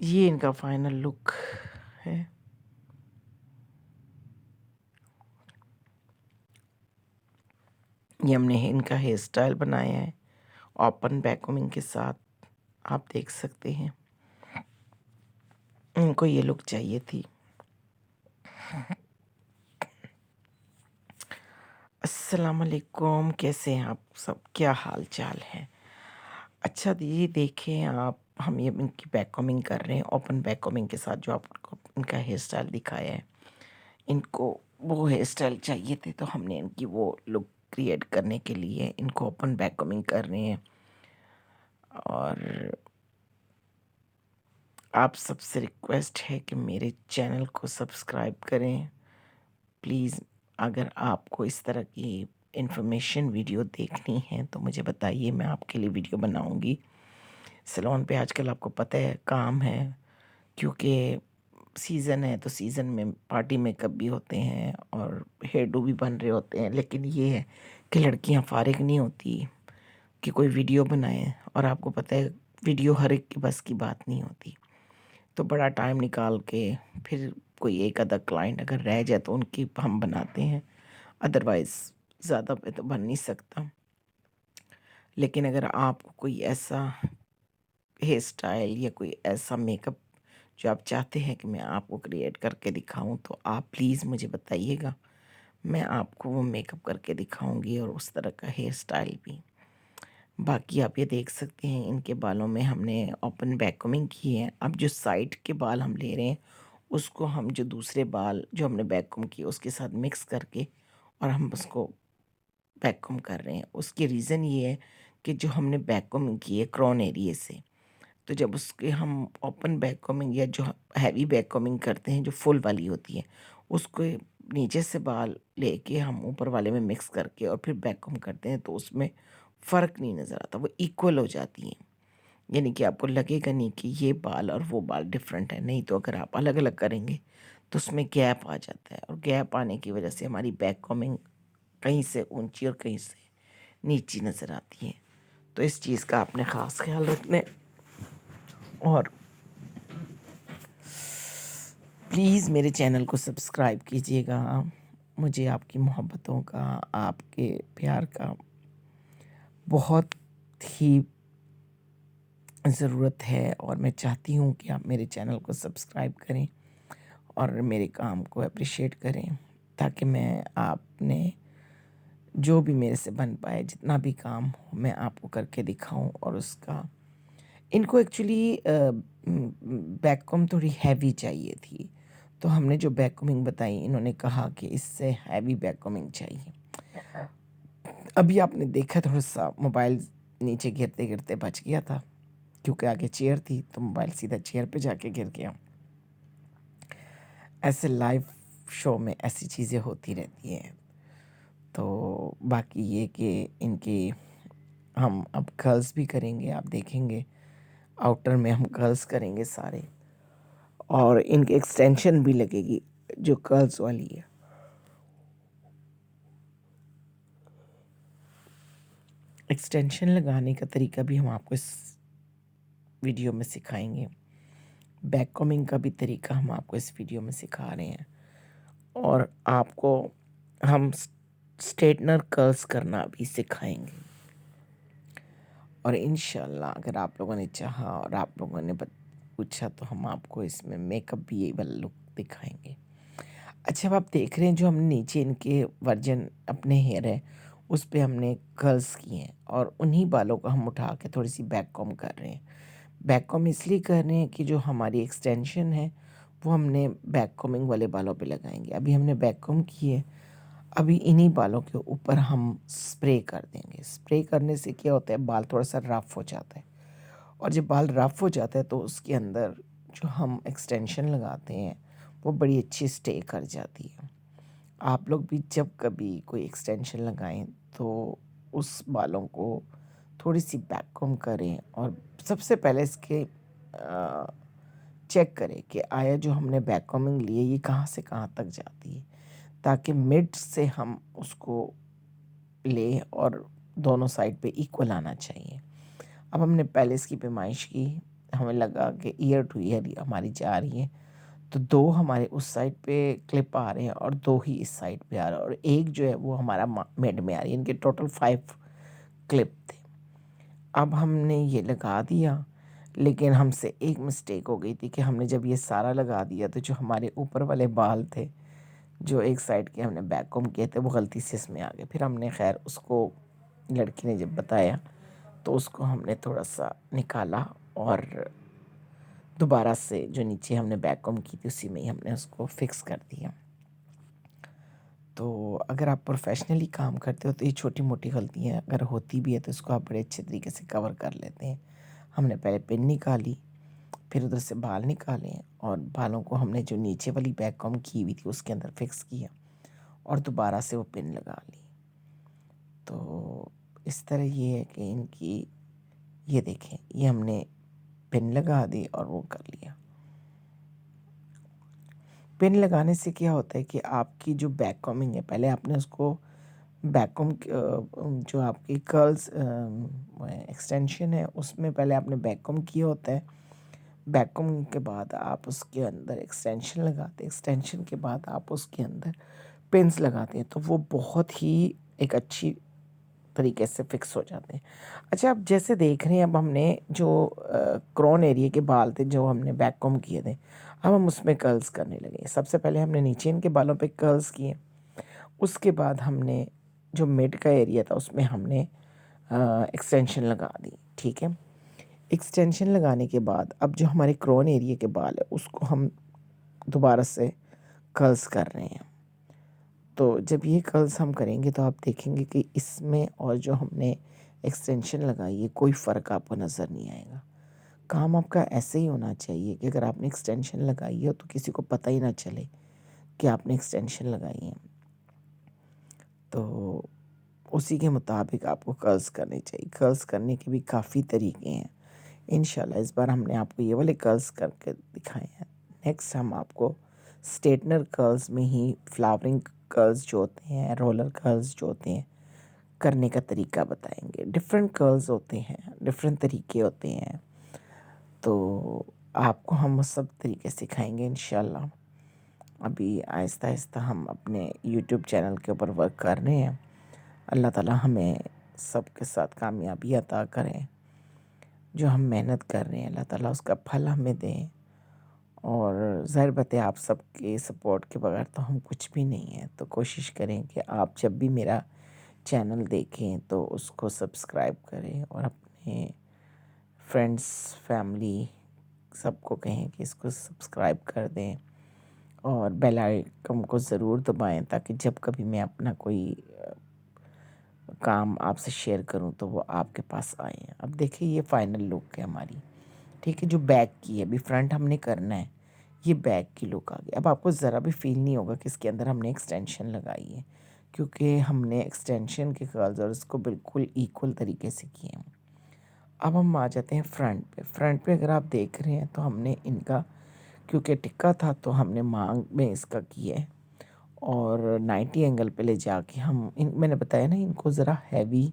ये इनका final look है। ये हमने इनका हेयर स्टाइल बनाया है ओपन वैक्यूमिंग के साथ, आप देख सकते हैं। इनको ये लुक चाहिए थी। अस्सलाम वालेकुम, कैसे हैं आप सब, क्या हाल चाल है? अच्छा ये देखें आप, हम ये इनकी वैक्यूमिंग कर रहे हैं ओपन वैक्यूमिंग के साथ, जो आपको इनका हेयर स्टाइल दिखाया है। इनको वो हेयर स्टाइल चाहिए थे, तो हमने इनकी वो लुक क्रिएट करने के लिए इनको ओपन वैक्यूमिंग कर रहे हैं। और आप सबसे रिक्वेस्ट है कि मेरे चैनल को सब्सक्राइब करें प्लीज़। अगर आपको इस तरह की इन्फॉर्मेशन वीडियो देखनी है तो मुझे बताइए, मैं आपके लिए वीडियो बनाऊंगी। सैलून पे आजकल आपको पता है काम है, क्योंकि सीज़न है तो सीज़न में पार्टी मेकअप भी होते हैं और हेयर डू भी बन रहे होते हैं। लेकिन ये है कि लड़कियां फारिग नहीं होती कि कोई वीडियो बनाए, और आपको पता है वीडियो हर एक के बस की बात नहीं होती। तो बड़ा टाइम निकाल के फिर कोई एक आधा क्लाइंट अगर रह जाए तो उनकी हम बनाते हैं, अदरवाइज़ ज़्यादा पे तो बन नहीं सकता। लेकिन अगर आपको कोई ऐसा हेयर स्टाइल या कोई ऐसा मेकअप जो आप चाहते हैं कि मैं आपको क्रिएट करके दिखाऊं, तो आप प्लीज़ मुझे बताइएगा। मैं आपको वो मेकअप करके दिखाऊंगी और उस तरह का हेयर स्टाइल भी। बाकी आप ये देख सकते हैं, इनके बालों में हमने ओपन वैक्यूमिंग की है। अब जो साइड के बाल हम ले रहे हैं, उसको हम जो दूसरे बाल जो हमने वैक्यूम किए उसके साथ मिक्स करके और हम उसको वैक्यूम कर रहे हैं। उसकी रीज़न ये है कि जो हमने वैक्यूमिंग की है क्राउन एरिया से, तो जब उसके हम ओपन वैक्यूमिंग या जो हैवी वैक्यूमिंग करते हैं जो फुल वाली होती है, उसको नीचे से बाल लेके हम ऊपर वाले में मिक्स करके और फिर वैक्यूम करते हैं, तो उसमें फ़र्क नहीं नज़र आता, वो इक्वल हो जाती हैं। यानी कि आपको लगेगा नहीं कि ये बाल और वो बाल डिफरेंट है। नहीं तो अगर आप अलग अलग करेंगे तो उसमें गैप आ जाता है, और गैप आने की वजह से हमारी वैक्यूमिंग कहीं से ऊंची और कहीं से नीची नज़र आती है। तो इस चीज़ का आपने ख़ास ख्याल रखना है। और प्लीज़ मेरे चैनल को सब्सक्राइब कीजिएगा। मुझे आपकी मोहब्बतों का, आपके प्यार का बहुत ही ज़रूरत है, और मैं चाहती हूँ कि आप मेरे चैनल को सब्सक्राइब करें और मेरे काम को अप्रिशिएट करें, ताकि मैं आपने जो भी मेरे से बन पाए, जितना भी काम हो, मैं आपको करके दिखाऊं। और उसका इनको एक्चुअली वैक्यूम थोड़ी हैवी चाहिए थी, तो हमने जो वैक्यूमिंग बताई, इन्होंने कहा कि इससे हैवी वैक्यूमिंग चाहिए। अभी आपने देखा थोड़ा सा मोबाइल नीचे गिरते गिरते बच गया था, क्योंकि आगे चेयर थी तो मोबाइल सीधा चेयर पे जाके गिर गया। ऐसे लाइव शो में ऐसी चीज़ें होती रहती हैं। तो बाकी ये कि इनकी हम अब कर्ल्स भी करेंगे, आप देखेंगे आउटर में हम कर्ल्स करेंगे सारे, और इनके एक्सटेंशन भी लगेगी जो कर्ल्स वाली है। एक्सटेंशन लगाने का तरीका भी हम आपको इस वीडियो में सिखाएंगे। बैक कॉमिंग का भी तरीका हम आपको इस वीडियो में सिखा रहे हैं, और आपको हम स्ट्रेटनर कर्ल्स करना भी सिखाएंगे। और इंशाल्लाह अगर आप लोगों ने चाहा और आप लोगों ने पूछा, तो हम आपको इसमें मेकअप भी ये वाला लुक दिखाएंगे। अच्छा, अब आप देख रहे हैं जो हमने नीचे इनके वर्जन अपने हेयर है उस पे हमने कर्ल्स किए हैं, और उन्हीं बालों को हम उठा के थोड़ी सी बैक कॉम कर रहे हैं। बैक कॉम इसलिए कर रहे हैं कि जो हमारी एक्सटेंशन है वो हमने बैक कॉमिंग वाले बालों पे लगाएंगे। अभी हमने बैक कॉम की है, अभी इन्हीं बालों के ऊपर हम स्प्रे कर देंगे। स्प्रे करने से क्या होता है, बाल थोड़ा सा रफ हो जाता है, और जब बाल रफ हो जाता है तो उसके अंदर जो हम एक्सटेंशन लगाते हैं वो बड़ी अच्छी स्टे कर जाती है। आप लोग भी जब कभी कोई एक्सटेंशन लगाएं तो उस बालों को थोड़ी सी बैक कॉम करें, और सबसे पहले इसके चेक करें कि आया जो हमने बैक कॉमिंग ली है ये कहाँ से कहाँ तक जाती है, ताकि मिड से हम उसको लें और दोनों साइड पे इक्वल आना चाहिए। अब हमने पहले इसकी पैमाइश की, हमें लगा कि ईयर टू ईयर हमारी जा रही है, तो 2 हमारे उस साइड पे क्लिप आ रहे हैं और 2 ही इस साइड पे आ रहा है और एक जो है वो हमारा मिड में आ रही है। इनके टोटल 5 क्लिप थे। अब हमने ये लगा दिया, लेकिन हमसे एक मिस्टेक हो गई थी कि हमने जब ये सारा लगा दिया तो जो हमारे ऊपर वाले बाल थे, जो एक साइड के हमने बैक कॉम्ब किए थे, वो गलती से इसमें आ गए। फिर हमने खैर उसको, लड़की ने जब बताया तो उसको हमने थोड़ा सा निकाला और दोबारा से जो नीचे हमने बैक कॉम्ब की थी उसी में ही हमने उसको फिक्स कर दिया। तो अगर आप प्रोफेशनली काम करते हो तो ये छोटी मोटी गलतियाँ अगर होती भी है तो इसको आप बड़े अच्छे तरीके से कवर कर लेते हैं। हमने पहले पिन निकाली, फिर उधर से बाल निकाले और बालों को हमने जो नीचे वाली बैक कॉम्ब की हुई थी उसके अंदर फिक्स किया और दोबारा से वो पिन लगा ली। तो इस तरह ये है कि इनकी, ये देखें, ये हमने पिन लगा दी और वो कर लिया। पिन लगाने से क्या होता है कि आपकी जो बैक कॉम्बिंग है, पहले आपने उसको बैक कॉम्ब जो आपकी कर्ल्स एक्सटेंशन है उसमें पहले आपने बैक कॉम्ब किया होता है। बैक कॉम्ब के बाद आप उसके अंदर एक्सटेंशन लगाते हैं, एक्सटेंशन के बाद आप उसके अंदर पिन्स लगाते हैं, तो वो बहुत ही एक अच्छी तरीके से फिक्स हो जाते हैं। अच्छा, आप जैसे देख रहे हैं, अब हमने जो क्रोन एरिया के बाल थे जो हमने बैक कॉम्ब किए थे, अब हम उसमें कर्ल्स करने लगे। सबसे पहले हमने नीचे इनके बालों पे कर्ल्स किए, उसके बाद हमने जो मिड का एरिया था उसमें हमने एक्सटेंशन लगा दी। ठीक है, एक्सटेंशन लगाने के बाद अब जो हमारे क्रोन एरिया के बाल है उसको हम दोबारा से कर्ल्स कर रहे हैं। तो जब ये कर्ल्स हम करेंगे तो आप देखेंगे कि इसमें और जो हमने एक्सटेंशन लगाई है कोई फ़र्क आपको नज़र नहीं आएगा। काम आपका ऐसे ही होना चाहिए कि अगर आपने एक्सटेंशन लगाई है तो किसी को पता ही ना चले कि आपने एक्सटेंशन लगाई है। तो उसी के मुताबिक आपको कर्ल्स करने चाहिए। कर्ल्स करने के भी काफ़ी तरीके हैं। इंशाल्लाह इस बार हमने आपको ये वाले कर्ल्स करके दिखाए हैं। नेक्स्ट हम आपको स्ट्रेटनर कर्ल्स में ही फ्लावरिंग कर्ल्स जो होते हैं, रोलर कर्ल्स जो होते हैं, करने का तरीका बताएंगे। डिफरेंट कर्ल्स होते हैं, डिफरेंट तरीके होते हैं, तो आपको हम सब तरीके सिखाएंगे इंशाल्लाह। अभी आहिस्ता आहिस्ता हम अपने यूट्यूब चैनल के ऊपर वर्क कर रहे हैं। अल्लाह ताला हमें सबके साथ कामयाबी अता करें। जो हम मेहनत कर रहे हैं अल्लाह ताला उसका फल हमें दें। और ज़ाहिर बात है, आप सबके सपोर्ट के बगैर तो हम कुछ भी नहीं हैं। तो कोशिश करें कि आप जब भी मेरा चैनल देखें तो उसको सब्सक्राइब करें और अपने फ्रेंड्स, फैमिली सबको कहें कि इसको सब्सक्राइब कर दें और बेल आइकन को ज़रूर दबाएं ताकि जब कभी मैं अपना कोई काम आपसे शेयर करूं तो वो आपके पास आए। अब देखिए, ये फाइनल लुक है हमारी। ठीक है, जो बैक की है, अभी फ्रंट हमने करना है। ये बैक की लुक आ गई। अब आपको ज़रा भी फील नहीं होगा कि इसके अंदर हमने एक्सटेंशन लगाई है, क्योंकि हमने एक्सटेंशन के कर्ल्स और इसको बिल्कुल इक्वल तरीके से किए हैं। अब हम आ जाते हैं फ्रंट पे। फ्रंट पे अगर आप देख रहे हैं तो हमने इनका, क्योंकि टिक्का था तो हमने मांग में इसका किया है और 90 एंगल पे ले जाके हम इन, मैंने बताया ना, इनको ज़रा हैवी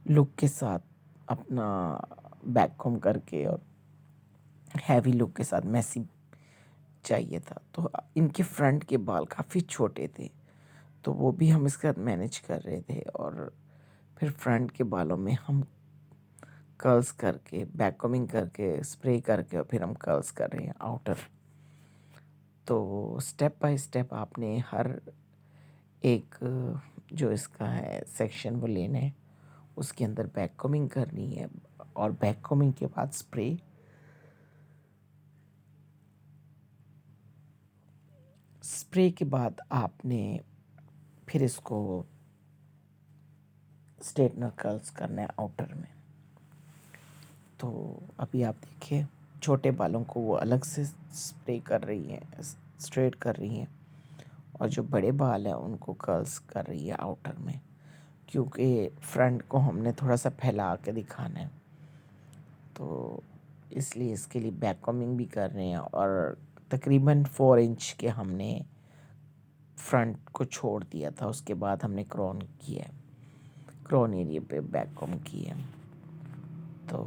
लुक के साथ अपना बैक कॉम्ब करके और हैवी लुक के साथ मैसी चाहिए था। तो इनके फ्रंट के बाल काफ़ी छोटे थे, तो वो भी हम इसके साथ मैनेज कर रहे थे और फिर फ्रंट के बालों में हम कर्ल्स करके, बैक कॉम्बिंग करके, स्प्रे करके और फिर हम कर्ल्स कर रहे हैं आउटर। तो स्टेप बाय स्टेप आपने हर एक जो इसका है सेक्शन वो लेना है, उसके अंदर बैक कॉम्बिंग करनी है और बैक कॉम्बिंग के बाद स्प्रे, स्प्रे के बाद आपने फिर इसको स्ट्रेटनर कर्ल्स करना है आउटर में। तो अभी आप देखिए, छोटे बालों को वो अलग से स्प्रे कर रही हैं, स्ट्रेट कर रही हैं, और जो बड़े बाल हैं उनको कर्ल्स कर रही है आउटर में, क्योंकि फ्रंट को हमने थोड़ा सा फैला के दिखाना है। तो इसलिए इसके लिए बैक कॉम्बिंग भी कर रहे हैं और तकरीबन 4 इंच के हमने फ्रंट को छोड़ दिया था। उसके बाद हमने क्रोन किया है, क्रोन एरिया पे बैक कॉम्ब किया है। तो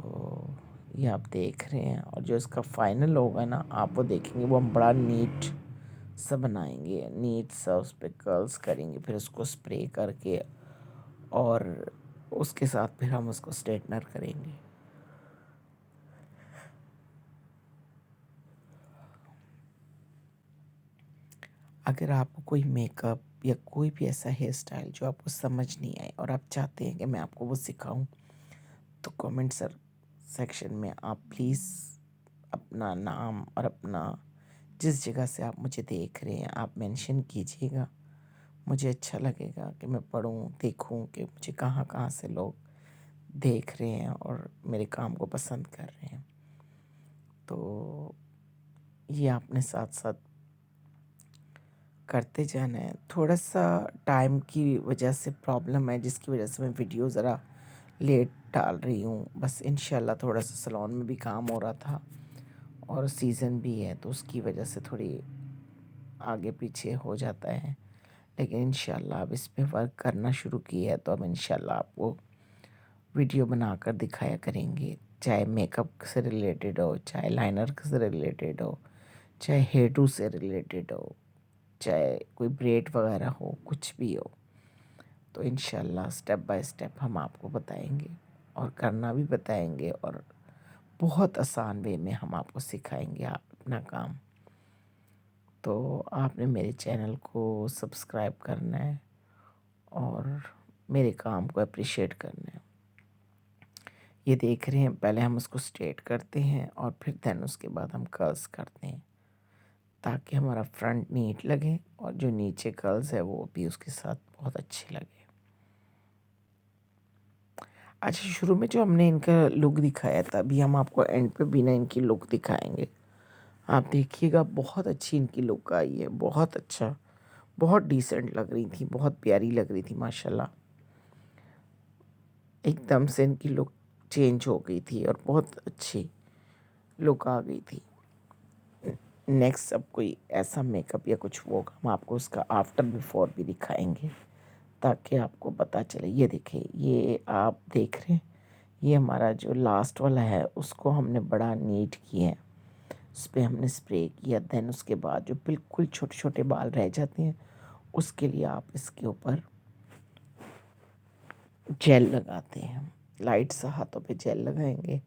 ये आप देख रहे हैं, और जो इसका फाइनल होगा ना आप वो देखेंगे, वो हम बड़ा नीट सा बनाएंगे, नीट सा उस पर कर्ल्स करेंगे, फिर उसको स्प्रे करके और उसके साथ फिर हम उसको स्ट्रेटनर करेंगे। अगर आपको कोई मेकअप या कोई भी ऐसा हेयर स्टाइल जो आपको समझ नहीं आए और आप चाहते हैं कि मैं आपको वो सिखाऊं, तो कमेंट सेक्शन में आप प्लीज़ अपना नाम और अपना जिस जगह से आप मुझे देख रहे हैं आप मेंशन कीजिएगा। मुझे अच्छा लगेगा कि मैं पढ़ूं, देखूं कि मुझे कहाँ कहाँ से लोग देख रहे हैं और मेरे काम को पसंद कर रहे हैं। तो ये आपने साथ साथ करते जाना है। थोड़ा सा टाइम की वजह से प्रॉब्लम है, जिसकी वजह से मैं वीडियो ज़रा लेट डाल रही हूँ। बस इंशाल्लाह थोड़ा सा सैलून में भी काम हो रहा था और सीज़न भी है, तो उसकी वजह से थोड़ी आगे पीछे हो जाता है। लेकिन इंशाल्लाह अब इस पे वर्क करना शुरू किया है, तो अब इंशाल्लाह आपको वीडियो बनाकर दिखाया करेंगे, चाहे मेकअप से रिलेटेड हो, चाहे लाइनर से रिलेटेड हो, चाहे हेयर टू से रिलेटेड हो, चाहे कोई ब्रेड वगैरह हो, कुछ भी हो। तो इंशाल्लाह स्टेप बाय स्टेप हम आपको बताएंगे और करना भी बताएंगे, और बहुत आसान वे में हम आपको सिखाएंगे आप अपना काम। तो आपने मेरे चैनल को सब्सक्राइब करना है और मेरे काम को अप्रिशिएट करना है। ये देख रहे हैं, पहले हम उसको स्ट्रेट करते हैं और फिर देन उसके बाद हम कर्ल्स करते हैं, ताकि हमारा फ्रंट नीट लगे और जो नीचे कर्ल्स है वो भी उसके साथ बहुत अच्छे लगे। अच्छा, शुरू में जो हमने इनका लुक दिखाया था, अभी हम आपको एंड पे बिना इनकी लुक दिखाएंगे। आप देखिएगा, बहुत अच्छी इनकी लुक आई है, बहुत अच्छा, बहुत डिसेंट लग रही थी, बहुत प्यारी लग रही थी माशाल्लाह। एकदम से इनकी लुक चेंज हो गई थी और बहुत अच्छी लुक आ गई थी। नेक्स्ट अब कोई ऐसा मेकअप या कुछ होगा, हम आपको उसका आफ्टर बिफोर भी दिखाएंगे, ताकि आपको पता चले। ये देखिए, ये आप देख रहे हैं, ये हमारा जो लास्ट वाला है उसको हमने बड़ा नीट किया है, उस पर हमने स्प्रे किया। देन उसके बाद जो बिल्कुल छोटे छोटे बाल रह जाते हैं, उसके लिए आप इसके ऊपर जेल लगाते हैं, लाइट सा हाथों पे जेल लगाएंगे,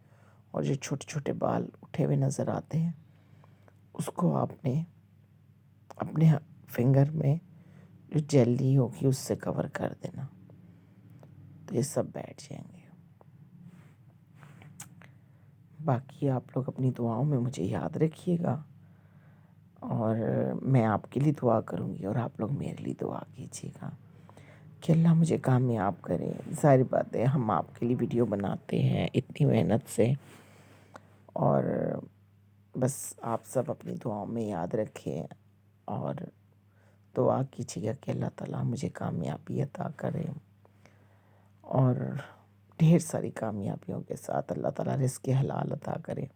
और जो छोटे छोटे बाल उठे हुए नज़र आते हैं उसको आपने अपने फिंगर में जो जेल ली होगी उससे कवर कर देना, तो ये सब बैठ जाएंगे। बाकी आप लोग अपनी दुआओं में मुझे याद रखिएगा, और मैं आपके लिए दुआ करूँगी और आप लोग मेरे लिए दुआ कीजिएगा कि अल्लाह मुझे कामयाब करे। सारी बातें हम आपके लिए वीडियो बनाते हैं इतनी मेहनत से, और बस आप सब अपनी दुआओं में याद रखें और दुआ कीजिएगा कि अल्लाह ताला मुझे कामयाबी अता करे, और ढेर सारी कामयाबियों के साथ अल्लाह ताला रिज़्क़ हलाल अता करे।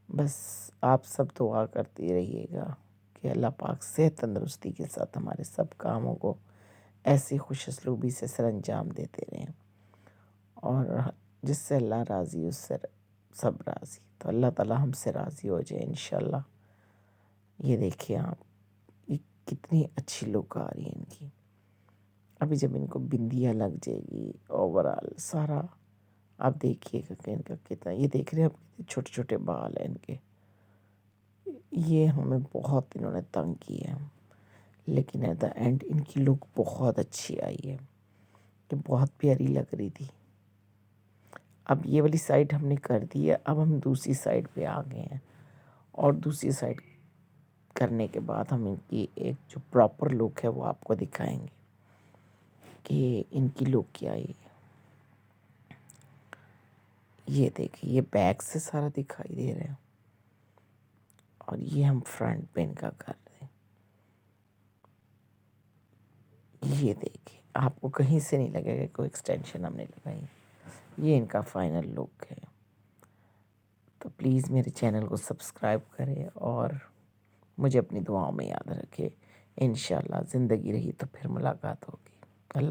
बस आप सब दुआ करते रहिएगा कि अल्लाह पाक सेहत तंदुरुस्ती के साथ हमारे सब कामों को ऐसी खुश उसलूबी से सरअंजाम देते रहें, और जिससे अल्लाह राज़ी उससे सब राज़ी। तो अल्लाह ताला हमसे राज़ी हो जाए इंशाल्लाह। ये देखिए आप, ये कितनी अच्छी लुक आ रही है इनकी। अभी जब इनको बिंदियाँ लग जाएगी, ओवरऑल सारा आप देखिएगा कि इनका कितना, ये देख रहे हैं आप कितने छोटे छोटे बाल हैं इनके। ये हमें बहुत इन्होंने तंग किया है, लेकिन एट द एंड इनकी लुक बहुत अच्छी आई है, कि बहुत प्यारी लग रही थी। अब ये वाली साइड हमने कर दी है, अब हम दूसरी साइड पे आ गए हैं, और दूसरी साइड करने के बाद हम इनकी एक जो प्रॉपर लुक है वो आपको दिखाएंगे कि इनकी लुक क्या है। ये देखिए, ये बैक से सारा दिखाई दे रहा है, और ये हम फ्रंट पे इनका कर रहे हैं। ये देखिए, आपको कहीं से नहीं लगेगा कोई एक्सटेंशन हमने लगाई। ये इनका फाइनल लुक है। तो प्लीज़ मेरे चैनल को सब्सक्राइब करें और मुझे अपनी दुआओं में याद रखें। इंशाल्लाह ज़िंदगी रही तो फिर मुलाकात होगी।